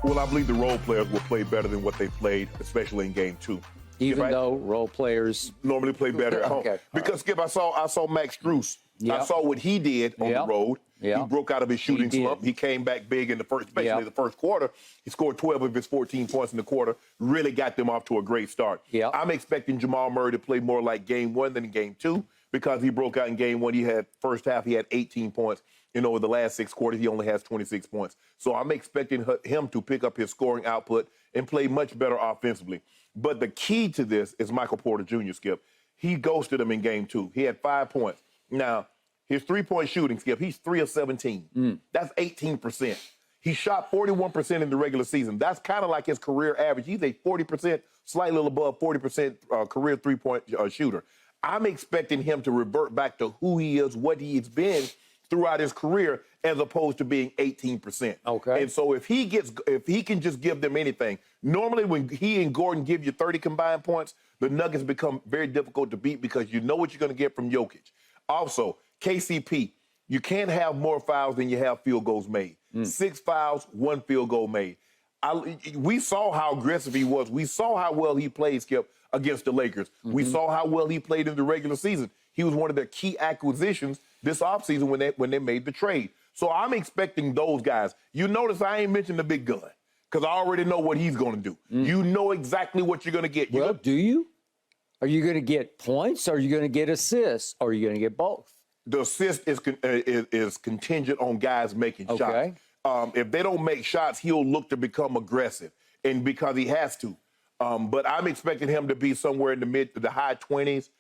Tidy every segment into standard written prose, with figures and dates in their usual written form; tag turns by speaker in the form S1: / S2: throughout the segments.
S1: Well, I believe the role players will play better than what they played, especially in game 2.
S2: Even though role players
S1: normally play better at home.
S2: Okay.
S1: Because, Skip, I saw Max Strus.
S2: Yep.
S1: I saw what he did on the road.
S2: Yep.
S1: He broke out of his shooting slump. He came back big in the first, especially the first quarter. He scored 12 of his 14 points in the quarter. Really got them off to a great start.
S2: Yep.
S1: I'm expecting Jamal Murray to play more like game 1 than game 2 because he broke out in game 1. He had first half, he had 18 points. Over the last 6 quarters, he only has 26 points. So I'm expecting him to pick up his scoring output and play much better offensively. But the key to this is Michael Porter Jr., Skip. He ghosted him in game 2. He had 5 points. Now, his three-point shooting, Skip, he's 3 of 17. That's 18%. He shot 41% in the regular season. That's kind of like his career average. He's a 40%, slightly above 40% career three-point shooter. I'm expecting him to revert back to who he is, what he's been throughout his career, as opposed to being 18%.
S2: Okay.
S1: And so if he can just give them anything, normally when he and Gordon give you 30 combined points, the Nuggets become very difficult to beat because you know what you're going to get from Jokic. Also, KCP, you can't have more fouls than you have field goals made. 6 fouls, 1 field goal made. We saw how aggressive he was. We saw how well he played, Skip, against the Lakers. We saw how well he played in the regular season. He was one of their key acquisitions this offseason when they made the trade. So I'm expecting those guys. You notice I ain't mentioned the big gun because I already know what he's going to do. You know exactly what you're going to get.
S2: Well, do you? Are you going to get points? Are you going to get assists? Or are you going to get both?
S1: The assist is contingent on guys making shots. If they don't make shots, he'll look to become aggressive, and because he has to. But I'm expecting him to be somewhere in the high 20s.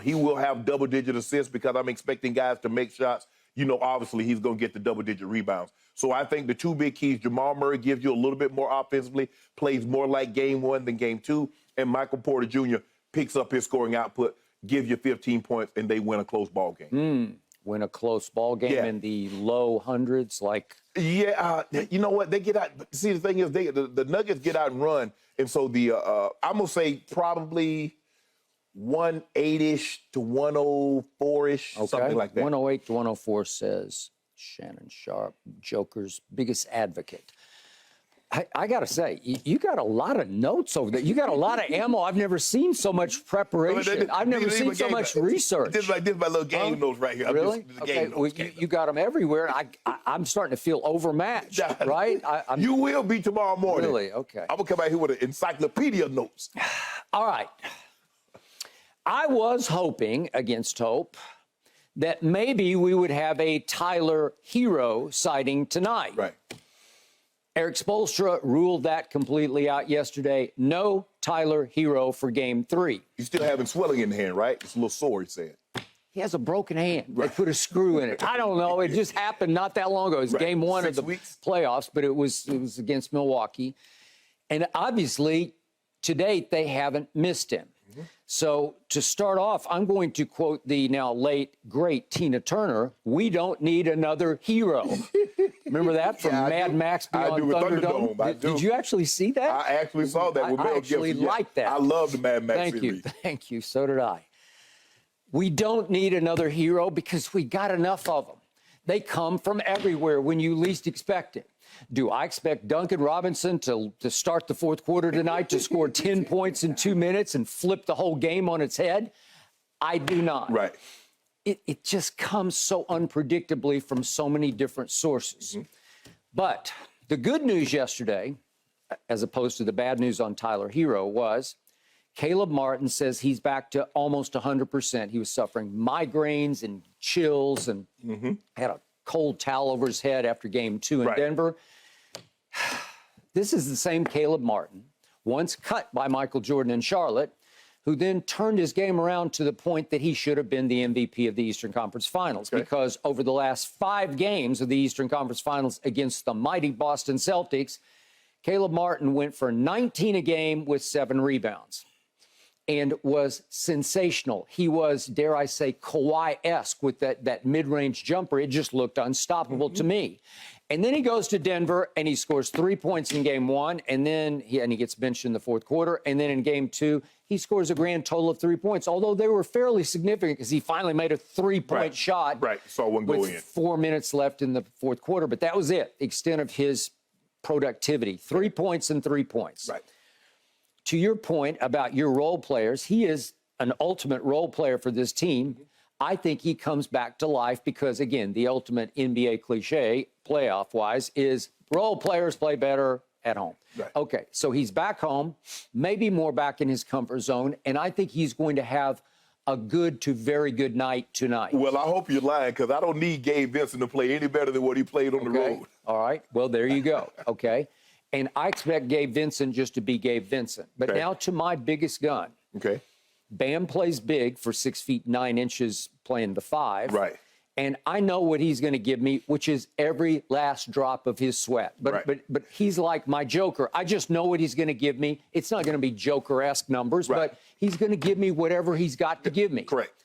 S1: He will have double-digit assists because I'm expecting guys to make shots. Obviously, he's going to get the double-digit rebounds. So I think the two big keys, Jamal Murray gives you a little bit more offensively, plays more like game 1 than game 2, and Michael Porter Jr. picks up his scoring output, gives you 15 points, and they win a close ball game.
S2: Win a close ball game in the low hundreds, like...
S1: Yeah, you know what? They get out. See, the thing is, the Nuggets get out and run, and so I'm going to say probably 108-ish to 104-ish, something like that.
S2: 108 to 104, says Shannon Sharpe, Joker's biggest advocate. I got to say, you got a lot of notes over there. You got a lot of ammo. I've never seen so much preparation. I've never seen so much research.
S1: This is my little game notes right here.
S2: Really? Okay, well, you got them everywhere. I'm starting to feel overmatched, right?
S1: You will be tomorrow morning.
S2: Really? Okay.
S1: I'm going to come out here with an encyclopedia notes.
S2: All right. I was hoping, against hope, that maybe we would have a Tyler Hero sighting tonight.
S1: Right.
S2: Eric Spoelstra ruled that completely out yesterday. No Tyler Hero for Game 3.
S1: You still having swelling in the hand, right? It's a little sore, he said.
S2: He has a broken hand. Right. They put a screw in it. I don't know. It just happened not that long ago. It was Game 1 of the playoffs, but it was against Milwaukee. And obviously, to date, they haven't missed him. So to start off, I'm going to quote the now late, great Tina Turner, "We don't need another hero." Remember that from Mad Max Beyond Thunderdome? Did you actually see that?
S1: I actually saw that with Mel Gibson.
S2: I actually liked that.
S1: I love the Mad Max series.
S2: Thank you. So did I. We don't need another hero because we got enough of them. They come from everywhere when you least expect it. Do I expect Duncan Robinson to start the fourth quarter tonight to score 10 points in 2 minutes and flip the whole game on its head? I do not.
S1: Right.
S2: It just comes so unpredictably from so many different sources. But the good news yesterday, as opposed to the bad news on Tyler Hero, was Caleb Martin says he's back to almost 100%. He was suffering migraines and chills and had a cold towel over his head after Game 2 in Denver. This is the same Caleb Martin, once cut by Michael Jordan in Charlotte, who then turned his game around to the point that he should have been the MVP of the Eastern Conference Finals. Because over the last 5 games of the Eastern Conference Finals against the mighty Boston Celtics, Caleb Martin went for 19 a game with 7 rebounds. And was sensational. He was, dare I say, Kawhi-esque with that mid-range jumper. It just looked unstoppable to me. And then he goes to Denver, and he scores 3 points in Game 1, and then he gets benched in the fourth quarter. And then in Game 2, he scores a grand total of 3 points, although they were fairly significant because he finally made a 3-point shot
S1: so one go
S2: with
S1: in.
S2: 4 minutes left in the fourth quarter. But that was it, the extent of his productivity, 3 points and 3 points.
S1: Right.
S2: To your point about your role players, he is an ultimate role player for this team. I think he comes back to life because, again, the ultimate NBA cliche, playoff-wise, is role players play better at home.
S1: Right.
S2: Okay, so he's back home, maybe more back in his comfort zone, and I think he's going to have a good to very good night tonight.
S1: Well, I hope you're lying because I don't need Gabe Vincent to play any better than what he played on the road.
S2: All right, well, there you go, okay? And I expect Gabe Vincent just to be Gabe Vincent. But now to my biggest gun.
S1: Okay.
S2: Bam plays big for 6 feet 9 inches playing the 5.
S1: Right.
S2: And I know what he's going to give me, which is every last drop of his sweat. But he's like my Joker. I just know what he's going to give me. It's not going to be Joker-esque numbers, but he's going to give me whatever he's got to give me.
S1: Correct.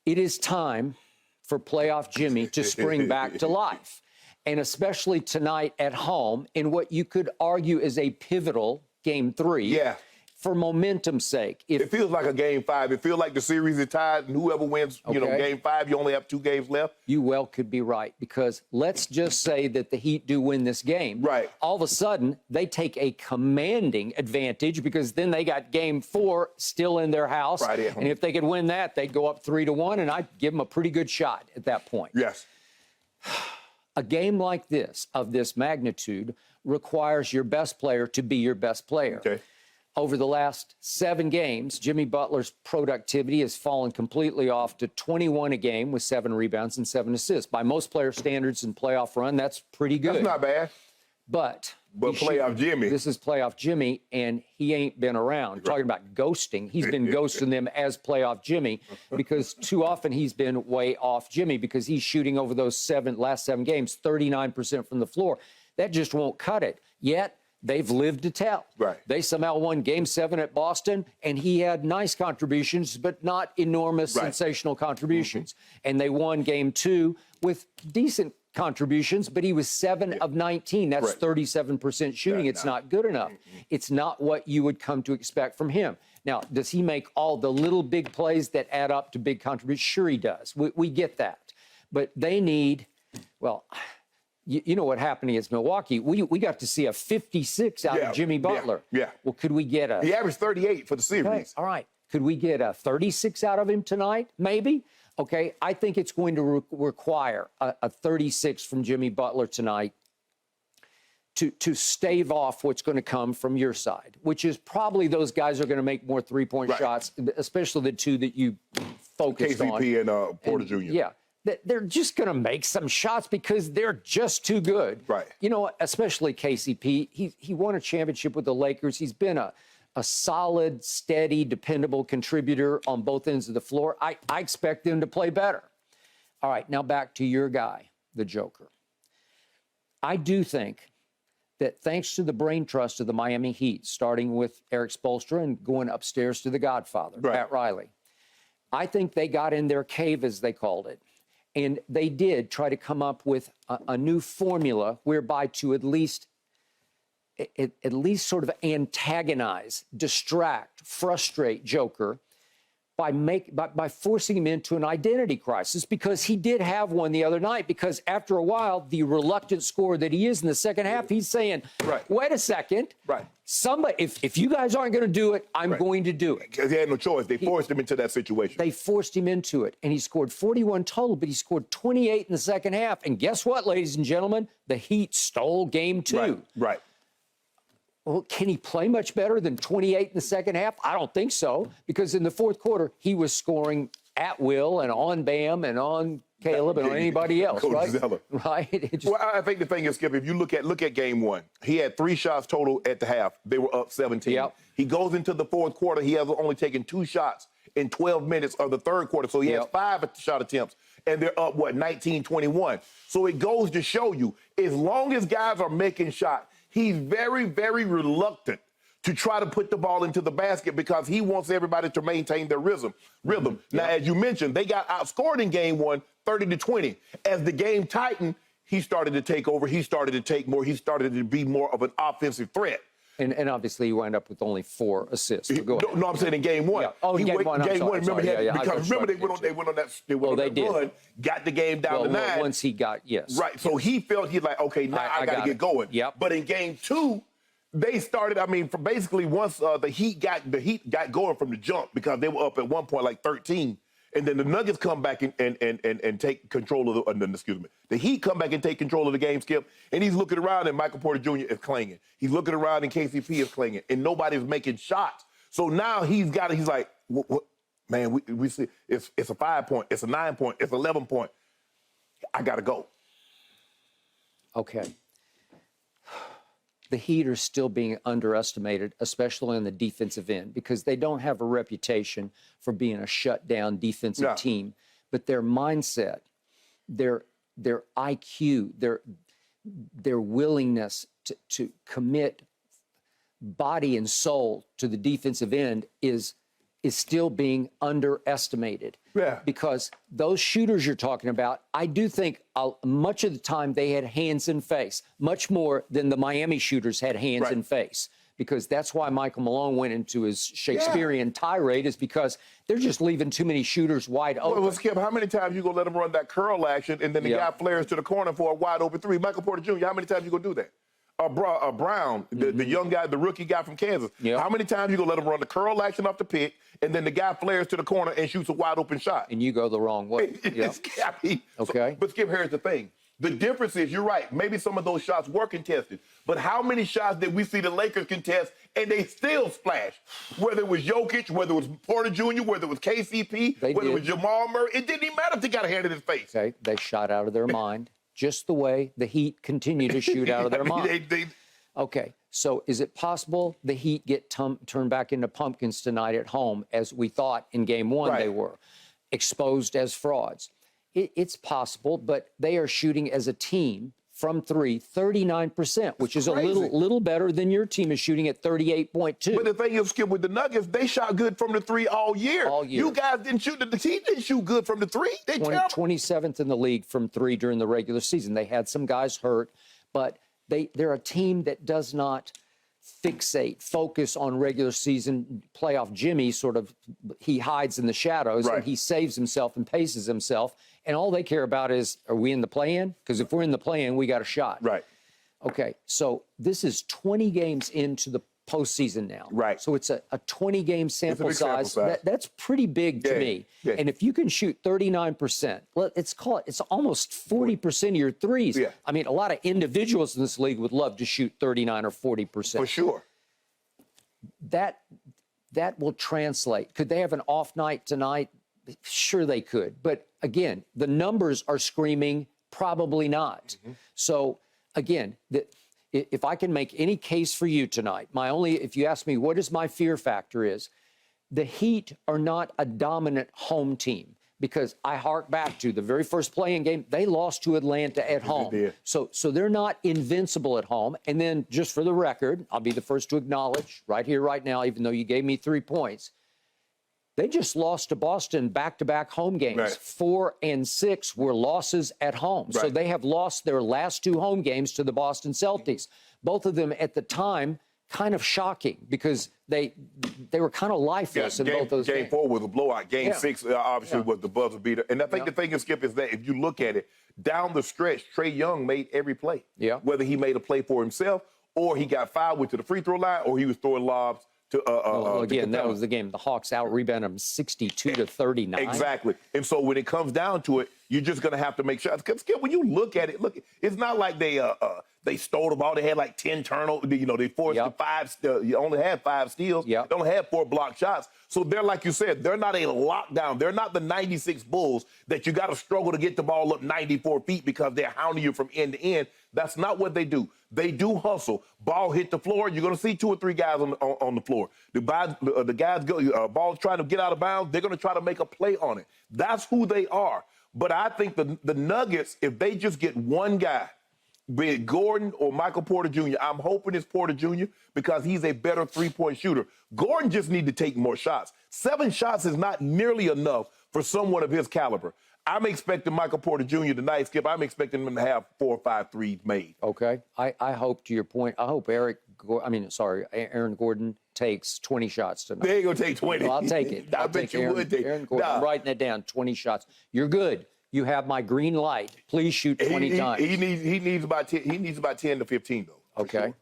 S2: It is time for Playoff Jimmy to spring back to life. And especially tonight at home in what you could argue is a pivotal Game 3.
S1: Yeah.
S2: For momentum's sake.
S1: It feels like a Game 5. It feels like the series is tied, and whoever wins, Game 5, you only have 2 games left.
S2: You well could be right, because let's just say that the Heat do win this game.
S1: Right.
S2: All of a sudden, they take a commanding advantage because then they got Game 4 still in their house.
S1: Right at home.
S2: And if they could win that, they'd go up 3-1, and I'd give them a pretty good shot at that point.
S1: Yes.
S2: A game like this, of this magnitude, requires your best player to be your best player.
S1: Okay.
S2: Over the last 7 games, Jimmy Butler's productivity has fallen completely off to 21 a game with 7 rebounds and 7 assists. By most player standards in playoff run, that's pretty good.
S1: That's not bad.
S2: But
S1: Playoff Jimmy.
S2: This is Playoff Jimmy, and he ain't been around. Talking about ghosting, he's been ghosting them as Playoff Jimmy because too often he's been way off Jimmy because he's shooting over those last 7 games 39% from the floor. That just won't cut it. Yet, they've lived to tell.
S1: Right.
S2: They somehow won Game 7 at Boston, and he had nice contributions, but not enormous, sensational contributions. And they won Game 2 with decent contributions, but he was 7 of 19. That's 37% shooting. It's not good enough. It's not what you would come to expect from him. Now, does he make all the little big plays that add up to big contributions? Sure he does. We get that. But they need, well, you know what happened against Milwaukee? We got to see a 56 out of Jimmy Butler.
S1: Yeah.
S2: Well, could we get a...
S1: He averaged 38 for the series.
S2: Okay, all right. Could we get a 36 out of him tonight? Maybe. Okay, I think it's going to require a 36 from Jimmy Butler tonight to stave off what's going to come from your side, which is probably those guys are going to make more three-point shots, especially the 2 that you focused on.
S1: KCP and Porter Jr.
S2: Yeah. They're just going to make some shots because they're just too good.
S1: Right.
S2: You know, especially KCP. He won a championship with the Lakers. He's been a solid, steady, dependable contributor on both ends of the floor. I expect them to play better. All right, now back to your guy, the Joker. I do think that thanks to the brain trust of the Miami Heat, starting with Eric Spoelstra and going upstairs to the Godfather, Pat Riley, I think they got in their cave, as they called it. And they did try to come up with a new formula whereby to at least sort of antagonize, distract, frustrate Joker by forcing him into an identity crisis, because he did have one the other night, because after a while, the reluctant scorer that he is in the second half, he's saying, wait a second, somebody, if you guys aren't going to do it, I'm going to do it.
S1: Because he had no choice. They forced him into that situation.
S2: They forced him into it, and he scored 41 total, but he scored 28 in the second half. And guess what, ladies and gentlemen? The Heat stole Game 2.
S1: Right.
S2: Well, can he play much better than 28 in the second half? I don't think so, because in the fourth quarter, he was scoring at will and on Bam and on Caleb and on anybody else, right? Right?
S1: Well, I think the thing is, Skip, if you look at Game 1, he had 3 shots total at the half. They were up 17.
S2: Yep.
S1: He goes into the fourth quarter. He has only taken 2 shots in 12 minutes of the third quarter, so he has 5 shot attempts, and they're up, 19-21. So it goes to show you, as long as guys are making shots, he's very, very reluctant to try to put the ball into the basket because he wants everybody to maintain their rhythm. Now, as you mentioned, they got outscored in Game 1, 30-20. As the game tightened, he started to take over. He started to take more. He started to be more of an offensive threat.
S2: And obviously, he wound up with only 4 assists. But go ahead.
S1: No, I'm saying in game one.
S2: Yeah. Oh, in game one.
S1: Game one. Remember,
S2: Because
S1: remember they went on that run, got the game down to 9.
S2: Once he got
S1: Right. So he felt he's like, okay, now I got to get going.
S2: Yep.
S1: But in game 2, they started. I mean, basically once the Heat got going from the jump because they were up at one point like 13. And then the Nuggets come back and take control of the Heat come back and take control of the game, Skip. And he's looking around and Michael Porter Jr. is clanging. He's looking around and KCP is clanging. And nobody's making shots. So now he's like, what? Man, we see it's a 5-point, it's a 9-point, it's 11-point. I got to go.
S2: Okay. The Heat are still being underestimated, especially on the defensive end, because they don't have a reputation for being a shutdown defensive team. But their mindset, their IQ, their willingness to commit body and soul to the defensive end is still being underestimated.
S1: Yeah.
S2: Because those shooters you're talking about, I do think much of the time they had hands in face, much more than the Miami shooters had hands in face. Because that's why Michael Malone went into his Shakespearean tirade, is because they're just leaving too many shooters wide open.
S1: Well, Skip, how many times you going to let them run that curl action and then the guy flares to the corner for a wide open 3? Michael Porter Jr., how many times you going to do that? Brown, the young guy, the rookie guy from Kansas.
S2: Yep.
S1: How many times you going to let him run the curl action off the pick and then the guy flares to the corner and shoots a wide open shot?
S2: And you go the wrong way. Okay.
S1: But Skip, here's the thing. The difference is, you're right, maybe some of those shots were contested, but how many shots did we see the Lakers contest and they still splash? Whether it was Jokic, whether it was Porter Jr., whether it was KCP, whether it was Jamal Murray, it didn't even matter if they got a hand in his face.
S2: Okay, they shot out of their mind, just the way the Heat continue to shoot out of their mind. Okay, so is it possible the Heat get turned back into pumpkins tonight at home, as we thought in game 1 they were, exposed as frauds? It's possible, but they are shooting as a team from 3, 39%, which is a little better than your team is shooting at 38.2.
S1: But the thing is, Skip, with the Nuggets, they shot good from the 3 all year. You guys didn't shoot. The team didn't shoot good from the 3. They
S2: 27th in the league from 3 during the regular season. They had some guys hurt, but they're a team that does not focus on regular season. Playoff Jimmy he hides in the shadows and he saves himself and paces himself. And all they care about is, are we in the play-in? Because if we're in the play-in, we got a shot.
S1: Right.
S2: Okay, so this is 20 games into the postseason now.
S1: Right.
S2: So it's a 20-game sample size. That's pretty big to me.
S1: Yeah.
S2: And if you can shoot 39%, it's almost 40% of your threes.
S1: Yeah.
S2: I mean, a lot of individuals in this league would love to shoot 39 or 40%.
S1: For sure.
S2: That will translate. Could they have an off night tonight? Sure they could. But again, the numbers are screaming probably not. So again, if I can make any case for you tonight, if you ask me what is my fear factor is, the Heat are not a dominant home team, because I hark back to the very first play-in game, they lost to Atlanta at home. So they're not invincible at home. And then just for the record, I'll be the first to acknowledge right here, right now, even though you gave me 3 points, they just lost to Boston back-to-back home games. 4 and 6 were losses at home. So they have lost their last 2 home games to the Boston Celtics. Both of them at the time kind of shocking, because they were kind of lifeless in both those games.
S1: Game 4 was a blowout. Game 6 obviously was the buzzer beater. And I think the thing, Skip, is that if you look at it, down the stretch, Trae Young made every play. Whether he made a play for himself, or he got fouled, went to the free throw line, or he was throwing lobs to
S2: again, that was the game. The Hawks out-rebounded them 62-39.
S1: Exactly. And so when it comes down to it, you're just going to have to make shots. Because when you look at it, it's not like they stole the ball. They had like 10 turnovers. They forced 5. You only had 5 steals. They only had 4 blocked shots. So they're, like you said, they're not a lockdown. They're not the 96 Bulls that you got to struggle to get the ball up 94 feet because they're hounding you from end to end. That's not what they do. They do hustle. Ball hit the floor. You're going to see 2 or 3 guys on the floor. The guys go, ball trying to get out of bounds. They're going to try to make a play on it. That's who they are. But I think the Nuggets, if they just get one guy, be it Gordon or Michael Porter Jr., I'm hoping it's Porter Jr. because he's a better 3-point shooter. Gordon just needs to take more shots. 7 shots is not nearly enough for someone of his caliber. I'm expecting Michael Porter Jr. tonight, Skip. I'm expecting him to have 4 or 5 threes made.
S2: Okay. I hope, to your point, I hope Aaron Gordon takes 20 shots tonight.
S1: They ain't going to take 20.
S2: Well, I'll take it.
S1: I bet you would take
S2: Aaron Gordon, I'm writing it down, 20 shots. You're good. You have my green light. Please shoot 20 times.
S1: He needs about 10. He needs about 10 to 15 though.
S2: Okay.
S1: Sure.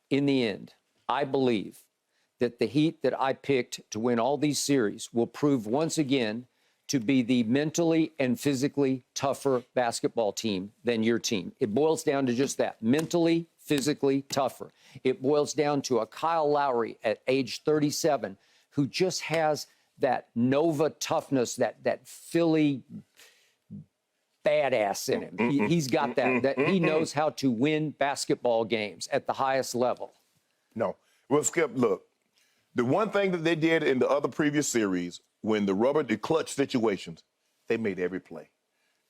S2: In the end, I believe that the Heat that I picked to win all these series will prove once again to be the mentally and physically tougher basketball team than your team. It boils down to just that, mentally, physically tougher. It boils down to a Kyle Lowry at age 37 who just has that Nova toughness, that Philly badass in him. He's got that he knows how to win basketball games at the highest level.
S1: No. Well, Skip, look, the one thing that they did in the other previous series, when the clutch situations, they made every play.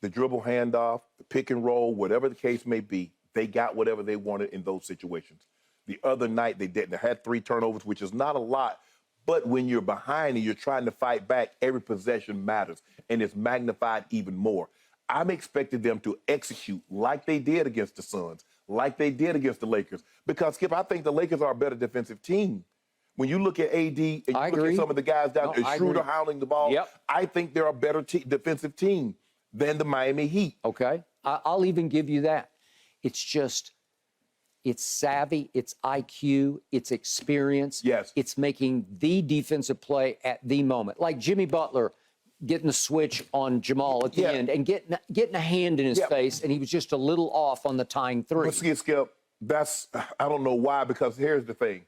S1: The dribble handoff, the pick and roll, whatever the case may be, they got whatever they wanted in those situations. The other night, they didn't. They had 3 turnovers, which is not a lot. But when you're behind and you're trying to fight back, every possession matters, and it's magnified even more. I'm expecting them to execute like they did against the Suns, like they did against the Lakers. Because, Skip, I think the Lakers are a better defensive team. When you look at AD and you look at some of the guys down there, Schroeder hounding the ball, I think they're a better defensive team than the Miami Heat.
S2: Okay. I'll even give you that. It's just, it's savvy, it's IQ, it's experience.
S1: Yes.
S2: It's making the defensive play at the moment. Like Jimmy Butler getting the switch on Jamal at the end and getting a hand in his face, and he was just a little off on the tying 3.
S1: But see, Skip, I don't know why, because here's the thing.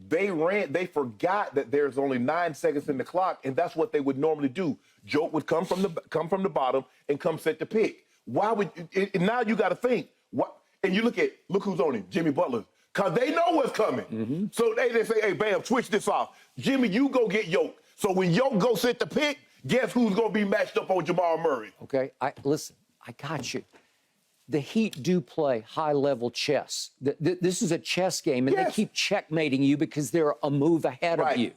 S1: They forgot that there's only 9 seconds in the clock, and that's what they would normally do. Joke would come from the bottom and come set the pick. Why would now you got to think what? And you look who's on him, Jimmy Butler, because they know what's coming. So they say, hey, bam, switch this off. Jimmy, you go get Yoke. So when Yoke go set the pick, guess who's going to be matched up on Jamal Murray?
S2: Okay, listen, I got you. The Heat do play high-level chess. This is a chess game, and they keep checkmating you because they're a move ahead of you.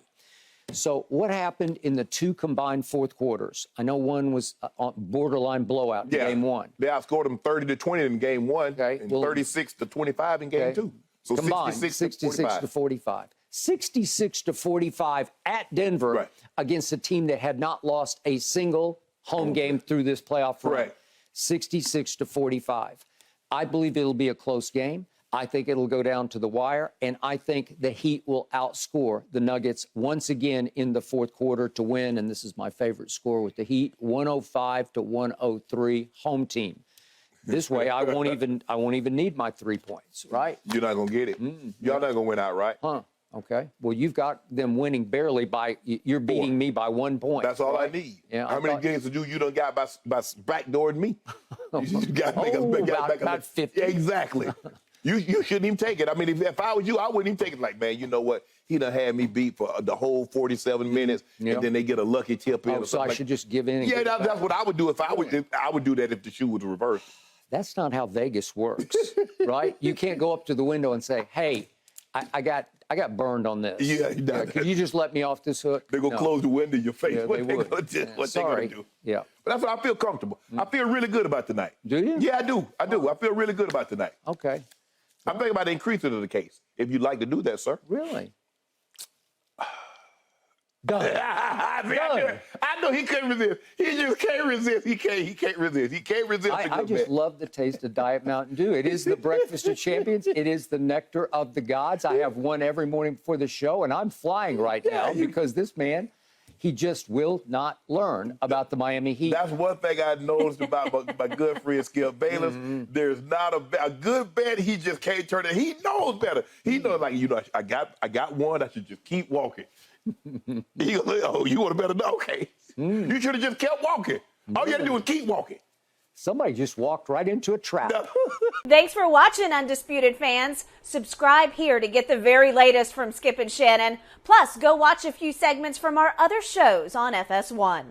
S2: So what happened in the 2 combined fourth quarters? I know one was on borderline blowout in game 1.
S1: They outscored them 30-20 in game 1 and 36-25 in game 2. So
S2: combined,
S1: 66
S2: to 45. 66 to 45 at Denver against a team that had not lost a single home game through this playoff run. 66 to 45. I believe it'll be a close game. I think it'll go down to the wire, and I think the Heat will outscore the Nuggets once again in the fourth quarter to win, and this is my favorite score with the Heat, 105 to 103, home team. This way, I won't even need my 3 points, right?
S1: You're not gonna get it. Y'all not gonna win outright.
S2: Okay. Well, you've got them winning barely you're beating me by 1 point.
S1: That's all I need.
S2: Yeah,
S1: how many games do you done got by backdooring me? You got to make
S2: about 50.
S1: Exactly. You shouldn't even take it. I mean, if I was you, I wouldn't even take it. Like, man, you know what? He done had me beat for the whole 47 minutes, and then they get a lucky tip in.
S2: So I should just give in. And
S1: that's what I would do if I would do that if the shoe was reversed.
S2: That's not how Vegas works, right? You can't go up to the window and say, "Hey, I got burned on this. Could you just let me off this hook?"
S1: They're gonna close the window in your face.
S2: Yeah,
S1: What they gonna do? Yeah. But that's why I feel comfortable. I feel really good about tonight.
S2: Do you?
S1: Yeah, I do. I feel really good about tonight.
S2: Okay.
S1: I'm thinking about increasing the case. If you'd like to do that, sir.
S2: Really? Done.
S1: I know he couldn't resist. He just can't resist. He can't resist. He can't resist.
S2: I just love the taste of Diet Mountain Dew. It is the breakfast of champions. It is the nectar of the gods. I have one every morning before the show, and I'm flying right now because this man, he just will not learn about the Miami Heat.
S1: That's one thing I noticed about my good friend Skip Bayless. There's not a good bet. He just can't turn it. He knows better. He knows, like, I got one. I should just keep walking. He goes, oh, you want to bet it? Okay. You should have just kept walking. All you got to do is keep walking.
S2: Somebody just walked right into a trap.
S3: Thanks for watching, Undisputed fans. Subscribe here to get the very latest from Skip and Shannon. Plus, go watch a few segments from our other shows on FS1.